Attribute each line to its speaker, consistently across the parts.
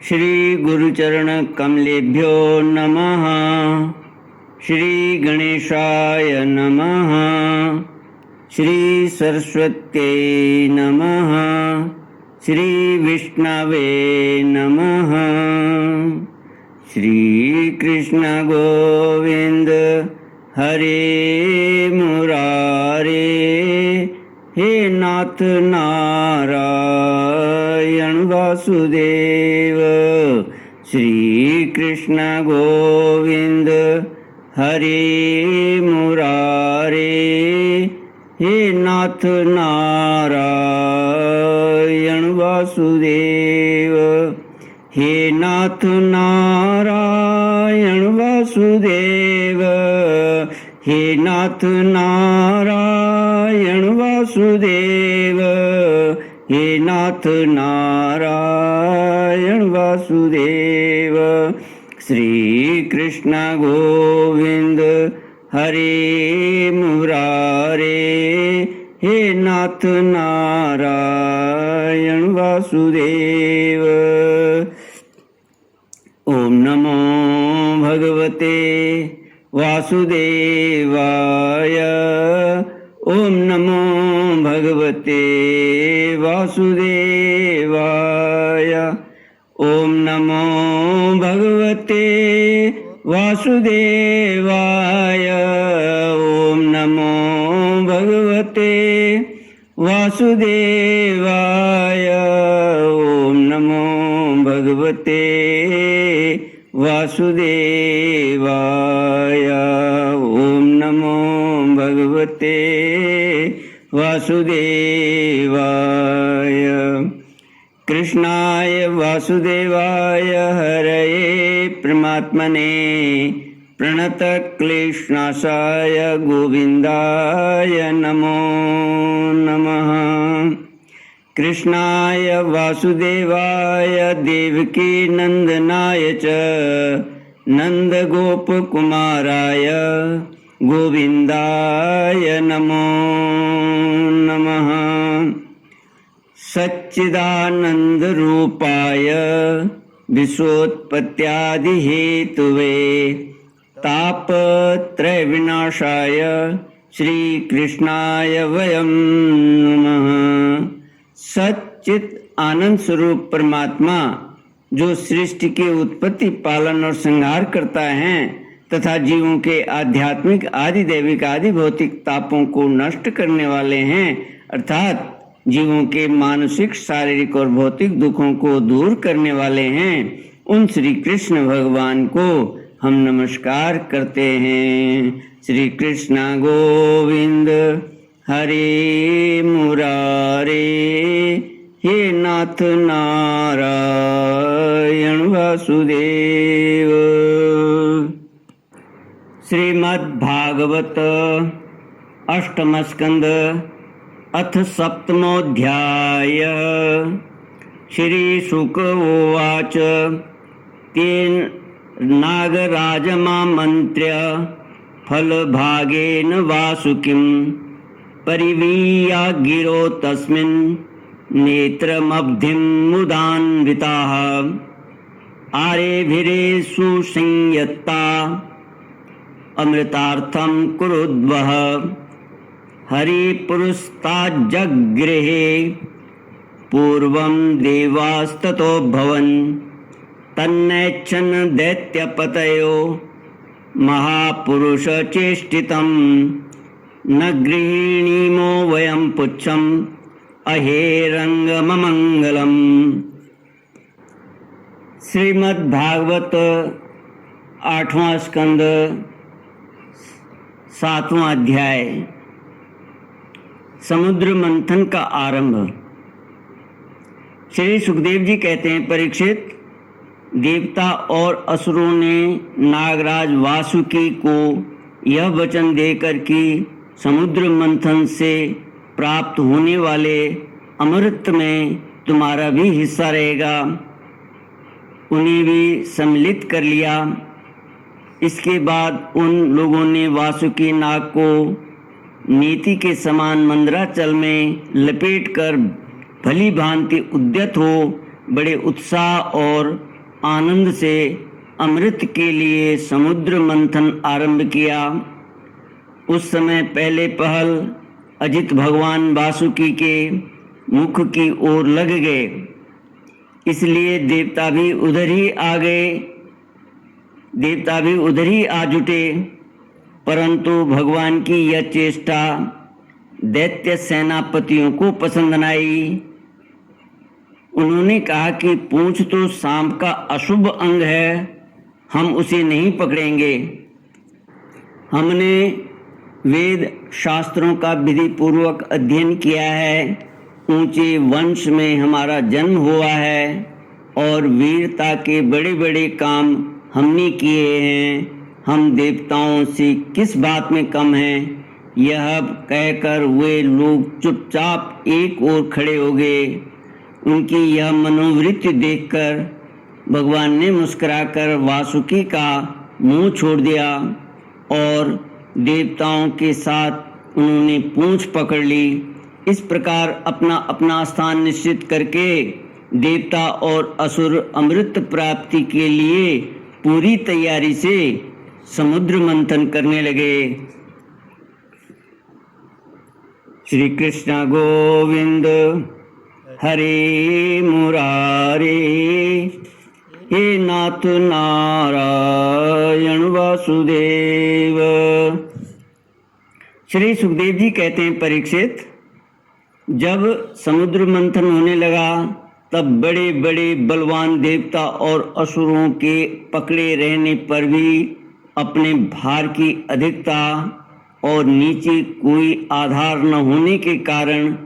Speaker 1: श्री गुरुचरण कमलेभ्यो नमः। श्री गणेशाय नमः। श्री सरस्वत्यै नमः। श्री विष्णवे नमः। श्री कृष्ण गोविंद हरे मुरारे, हे नाथ नारायण वासुदेव। श्री कृष्ण गोविंद हरे मुरारे, हे नाथ नारायण वासुदेव। हे नाथ नारायण वासुदेव। हे नाथ नारायण वासुदेव। हे नाथ नारायण वासुदेव। श्री कृष्ण गोविंद हरे मुरारे, हे नाथ नारायण वासुदेव। ओम नमो भगवते वासुदेवाय। ओम नमो भगवते वासुदेवाय। ओम नमो भगवते वासुदेवाय। ओम नमो भगवते वासुदेवाय। ओम नमो भगवते वासुदेवाय। ओम नमो भगवते वासुदेवाय। कृष्णाय वासुदेवाय हरये परमात्मने प्रणतक्लेशनाशाय गोविन्दाय नमो नमः। कृष्णाय वासुदेवाय देवकी नंदनाय च नंदगोपकुमाराय गोविन्दाय नमो नमः। सच्चिदानन्दरूपाय विश्वोत्पत्त्यादिहेतुवे तापत्रयविनाशाय श्रीकृष्णाय वयं नमः। सच्चित आनंद स्वरूप परमात्मा जो सृष्टि की उत्पत्ति, पालन और संहार करता है तथा जीवों के आध्यात्मिक, आदि दैविक, आदि भौतिक तापों को नष्ट करने वाले हैं, अर्थात जीवों के मानसिक, शारीरिक और भौतिक दुखों को दूर करने वाले हैं, उन श्री कृष्ण भगवान को हम नमस्कार करते हैं। श्री कृष्ण गोविंद हरे मुरारे, हे नाथ नारायण वासुदेव। श्रीमद्भागवत अष्टम स्कंद अथ सप्तमोऽध्याय। श्री शुक उवाच तेन नागराजमामन्त्र्य फलभागेन वासुकिं परिवीयागिरो तस्मिन् नेत्रमब्धिं मुदान्विताः आरेभिरेषु संयत्ता अमृतार्थं कुरुद्वः हरिपुरस्ताज्जगृहे पूर्वं देवास्ततो भवन् तन्नेच्छन् दैत्यपतयो महापुरुषचेष्टितं न गृहीणीमो वयं पुच्छम् अहेरंगममंगलम्। श्रीमद्भागवत 8वां स्कंद 7वां अध्याय। समुद्र मंथन का आरंभ। श्री सुखदेव जी कहते हैं, परीक्षित, देवता और असुरों ने नागराज वासुकी को यह वचन देकर कि समुद्र मंथन से प्राप्त होने वाले अमृत में तुम्हारा भी हिस्सा रहेगा, उन्हें भी सम्मिलित कर लिया। इसके बाद उन लोगों ने वासुकी नाग को नीति के समान मंदराचल में लपेटकर भली भांति उद्यत हो बड़े उत्साह और आनंद से अमृत के लिए समुद्र मंथन आरंभ किया। उस समय पहले पहल अजित भगवान वासुकी के मुख की ओर लग गए, इसलिए देवता भी उधर ही आ जुटे। परंतु भगवान की यह चेष्टा दैत्य सेनापतियों को पसंद न आई। उन्होंने कहा कि पूंछ तो सांप का अशुभ अंग है, हम उसे नहीं पकड़ेंगे। हमने वेद शास्त्रों का विधि पूर्वक अध्ययन किया है, ऊंचे वंश में हमारा जन्म हुआ है और वीरता के बड़े बड़े काम हमने किए हैं, हम देवताओं से किस बात में कम हैं। यह कहकर वे लोग चुपचाप एक ओर खड़े हो गए। उनकी यह मनोवृत्ति देखकर भगवान ने मुस्कुराकर वासुकी का मुंह छोड़ दिया और देवताओं के साथ उन्होंने पूंछ पकड़ ली। इस प्रकार अपना अपना स्थान निश्चित करके देवता और असुर अमृत प्राप्ति के लिए पूरी तैयारी से समुद्र मंथन करने लगे। श्री कृष्ण गोविंद हरे मुरारे, हे नाथ नारायण वासुदेव। श्री सुखदेव जी कहते हैं, परीक्षित, जब समुद्र मंथन होने लगा तब बड़े बड़े बलवान देवता और असुरों के पकड़े रहने पर भी अपने भार की अधिकता और नीचे कोई आधार न होने के कारण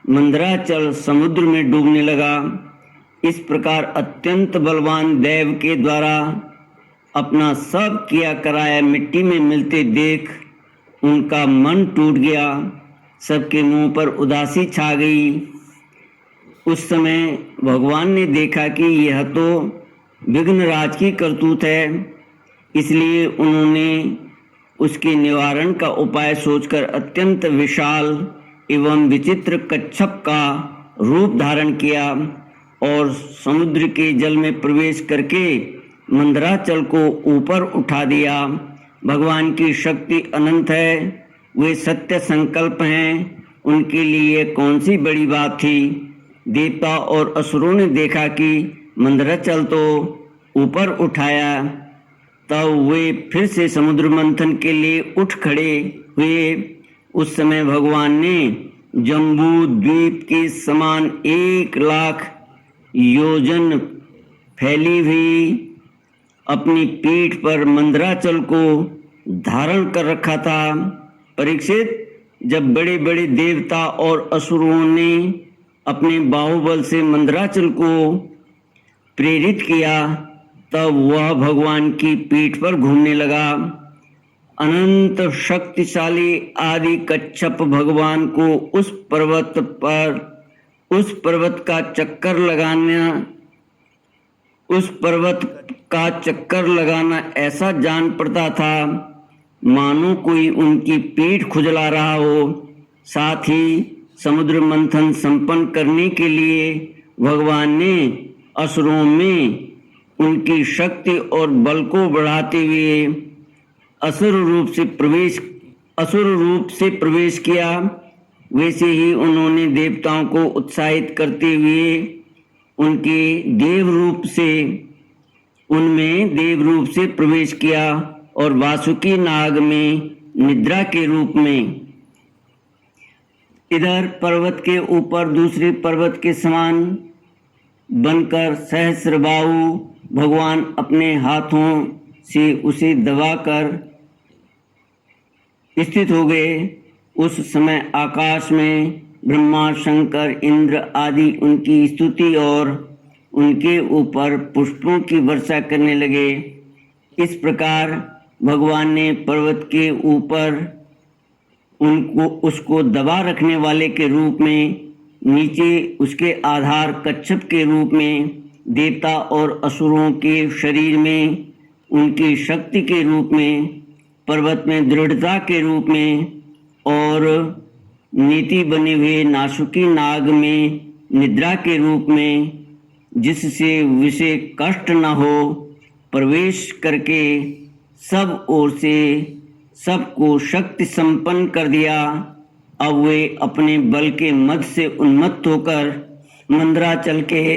Speaker 1: मंदराचल समुद्र में डूबने लगा। इस प्रकार अत्यंत बलवान देव के द्वारा अपना सब किया कराया मिट्टी में मिलते देख उनका मन टूट गया, सबके मुंह पर उदासी छा गई। उस समय भगवान ने देखा कि यह तो विघ्नराज की करतूत है, इसलिए उन्होंने उसके निवारण का उपाय सोचकर अत्यंत विशाल एवं विचित्र कच्छप का रूप धारण किया और समुद्र के जल में प्रवेश करके मंदराचल को ऊपर उठा दिया। भगवान की शक्ति अनंत है, वे सत्य संकल्प हैं, उनके लिए कौन सी बड़ी बात थी। देवता और असुरों ने देखा कि मंदराचल तो ऊपर उठाया, तब वे फिर से समुद्र मंथन के लिए उठ खड़े हुए। उस समय भगवान ने जम्बू द्वीप के समान 1,00,000 योजन फैली हुई अपनी पीठ पर मंदराचल को धारण कर रखा था। परीक्षित, जब बड़े बड़े देवता और असुरों ने अपने बाहुबल से मंदराचल को प्रेरित किया, तब वह भगवान की पीठ पर घूमने लगा। अनंत शक्तिशाली आदि कच्छप भगवान को उस पर्वत का चक्कर लगाना ऐसा जान पड़ता था मानो कोई उनकी पीठ खुजला रहा हो। साथ ही समुद्र मंथन संपन्न करने के लिए भगवान ने असुरों में उनकी शक्ति और बल को बढ़ाते हुए असुर रूप से प्रवेश किया। वैसे ही उन्होंने देवताओं को उत्साहित करते हुए उनमें देव रूप से प्रवेश किया और वासुकी नाग में निद्रा के रूप में। इधर पर्वत के ऊपर दूसरे पर्वत के समान बनकर सहस्रबाहु भगवान अपने हाथों से उसे दबाकर स्थित हो गए। उस समय आकाश में ब्रह्मा, शंकर, इंद्र आदि उनकी स्तुति और उनके ऊपर पुष्पों की वर्षा करने लगे। इस प्रकार भगवान ने पर्वत के ऊपर उसको दबा रखने वाले के रूप में, नीचे उसके आधार कच्छप के रूप में, देवता और असुरों के शरीर में उनकी शक्ति के रूप में, पर्वत में दृढ़ता के रूप में और नीति बने हुए नासुकी नाग में निद्रा के रूप में, जिससे विषय कष्ट न हो, प्रवेश करके सब ओर से सबको शक्ति संपन्न कर दिया। अब वे अपने बल के मद से उन्मत्त होकर मंदराचल के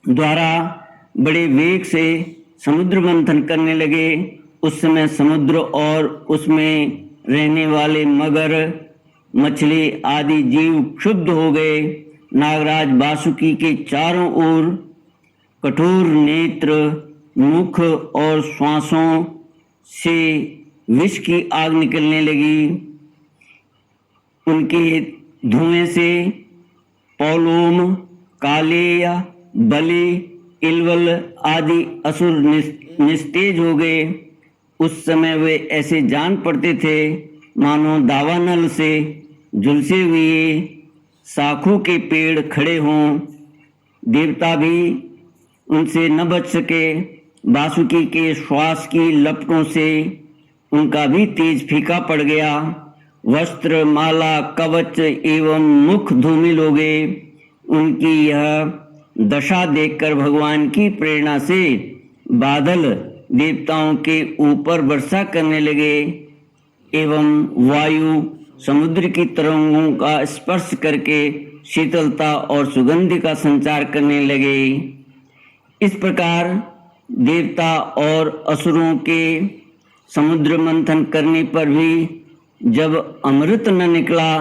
Speaker 1: द्वारा बड़े वेग से समुद्र मंथन करने लगे। उस समय समुद्र और उसमें रहने वाले मगर, मछली आदि जीव क्षुब्ध हो गए। नागराज वासुकी के चारों ओर कठोर नेत्र, मुख और श्वासों से विष की आग निकलने लगी। उनके धुएं से पौलोम, कालेय, बलि, इलवल आदि असुर निस्तेज हो गए। उस समय वे ऐसे जान पड़ते थे मानो दावानल से झुलसे हुए शाखों के पेड़ खड़े हों। देवता भी उनसे न बच सके। वासुकी के श्वास की लपटों से उनका भी तेज फीका पड़ गया। वस्त्र, माला, कवच एवं मुख धूमिल हो गए। उनकी यह दशा देखकर भगवान की प्रेरणा से बादल देवताओं के ऊपर वर्षा करने लगे एवं वायु समुद्र की तरंगों का स्पर्श करके शीतलता और सुगंध का संचार करने लगे। इस प्रकार देवता और असुरों के समुद्र मंथन करने पर भी जब अमृत न निकला,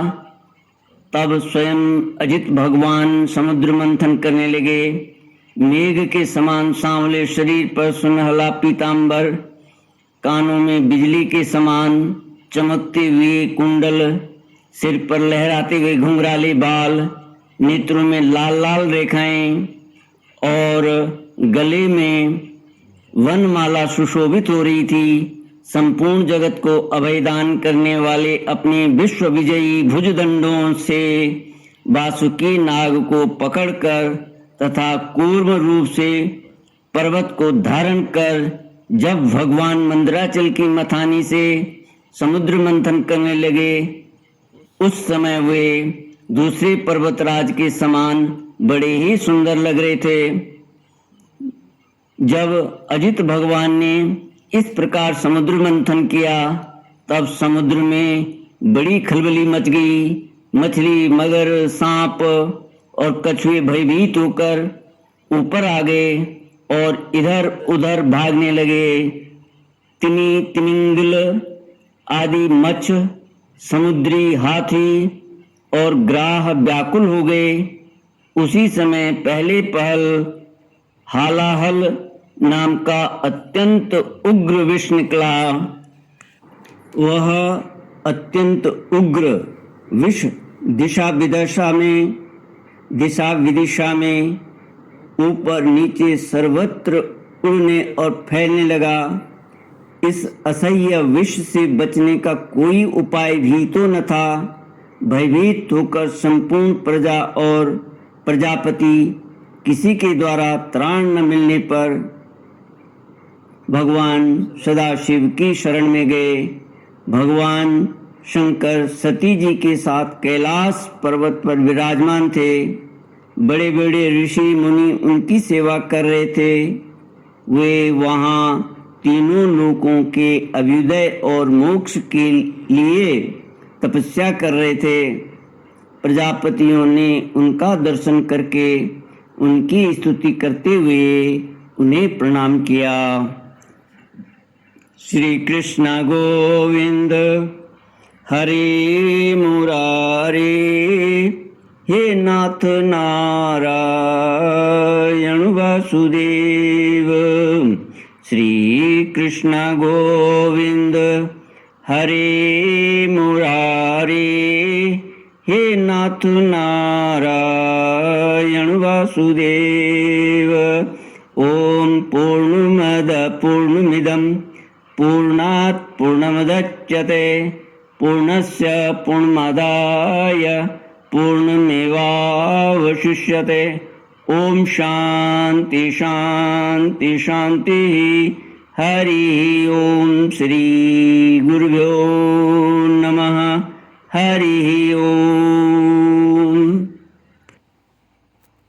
Speaker 1: तब स्वयं अजित भगवान समुद्र मंथन करने लगे। मेघ के समान सांवले शरीर पर सुनहला पीतांबर, कानों में बिजली के समान चमकते हुए कुंडल, सिर पर लहराते हुए घुंघराले बाल, नेत्रों में लाल लाल रेखाएं और गले में वनमाला सुशोभित हो रही थी। संपूर्ण जगत को अभयदान करने वाले अपने विश्व विजयी भुजदंडों से वासुकी नाग को पकड़कर तथा कूर्म रूप से पर्वत को धारण कर जब भगवान मंदराचल की मथानी से समुद्र मंथन करने लगे, उस समय वे दूसरे पर्वतराज के समान बड़े ही सुंदर लग रहे थे। जब अजित भगवान ने इस प्रकार समुद्र मंथन किया, तब समुद्र में बड़ी खलबली मच गई। मछली, मगर, सांप और कछुए भयभीत होकर ऊपर आ गए और इधर उधर भागने लगे। तिमी, तिमिंगल आदि मत्स्य, समुद्री हाथी और ग्राह व्याकुल हो गए। उसी समय पहले पहल हालाहल नाम का अत्यंत उग्र विष निकला। वह अत्यंत उग्र विष दिशा विदिशा में ऊपर नीचे सर्वत्र उड़ने और फैलने लगा। इस असह्य विष से बचने का कोई उपाय भी तो न था। भयभीत होकर संपूर्ण प्रजा और प्रजापति किसी के द्वारा त्राण न मिलने पर भगवान सदाशिव की शरण में गए। भगवान शंकर सती जी के साथ कैलाश पर्वत पर विराजमान थे। बड़े बड़े ऋषि मुनि उनकी सेवा कर रहे थे। वे वहाँ तीनों लोकों के अभ्युदय और मोक्ष के लिए तपस्या कर रहे थे। प्रजापतियों ने उनका दर्शन करके उनकी स्तुति करते हुए उन्हें प्रणाम किया। श्री कृष्ण गोविंद हरे मुरारे, हे नाथ नारायण वासुदेव। श्री कृष्ण गोविंद हरे मुरारे, हे नाथ नारायण वासुदेव। ओम पूर्णमद पूर्णमिदं पूर्णात् पूर्णमुदच्यते पूर्णस्य पूर्णमादाय पूर्णमेवावशिष्यते। ओम शांति शांति शांति। हरि ओम श्री गुरुभ्यो नमः। हरि